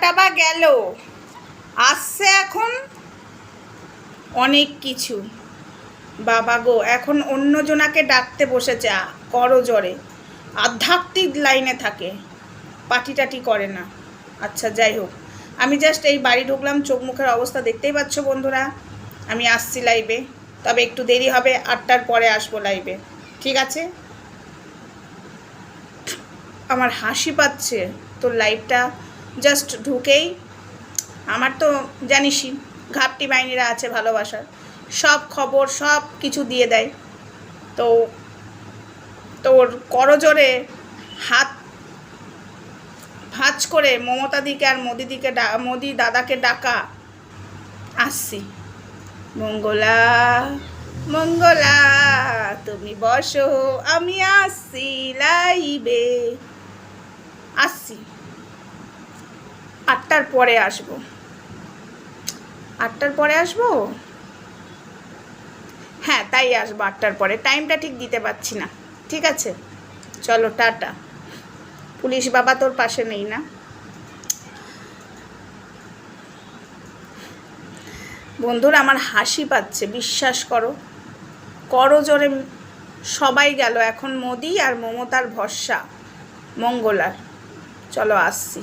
টাবা গেল, আসছে এখন অনেক কিছু। বাবা গো, এখন অন্যজনাকে ডাকতে বসেছে করজোরে। আধ্যাত্মিক লাইনে থাকে, পাটি টাটি করে না। আচ্ছা যাই হোক, আমি জাস্ট এই বাড়ি ঢুকলাম, চোখ মুখের অবস্থা দেখতেই পাচ্ছ বন্ধুরা। আমি আসছি লাইভে, তবে একটু দেরি হবে, 8টার পরে আসবো লাইভে, ঠিক আছে? আমার হাসি পাচ্ছে তোর লাইভটা জাস্ট ঢুকেই। আমার তো জানিসই ঘাপটি বাহিনীরা আছে ভালোবাসার, সব খবর সব কিছু দিয়ে দেয়। তো তোর করজোরে হাত ভাঁজ করে মমতা দিকে আর মোদি দাদাকে ডাকা। আসছি। মঙ্গলা মঙ্গলা তুমি বসো, আমি আসছি লাইবে। আসছি, 8টার পরে আসবো। 8টার পরে আসবো, হ্যাঁ তাই আসবো 8টার পরে। টাইমটা ঠিক দিতে পারছি না, ঠিক আছে? চলো টাটা। পুলিশ বাবা তোর পাশে নেই না? বন্ধুরা আমার হাসি পাচ্ছে, বিশ্বাস করো। করজোরে সবাই গেল, এখন মোদি আর মমতার ভরসা মঙ্গলার। চলো আসছি।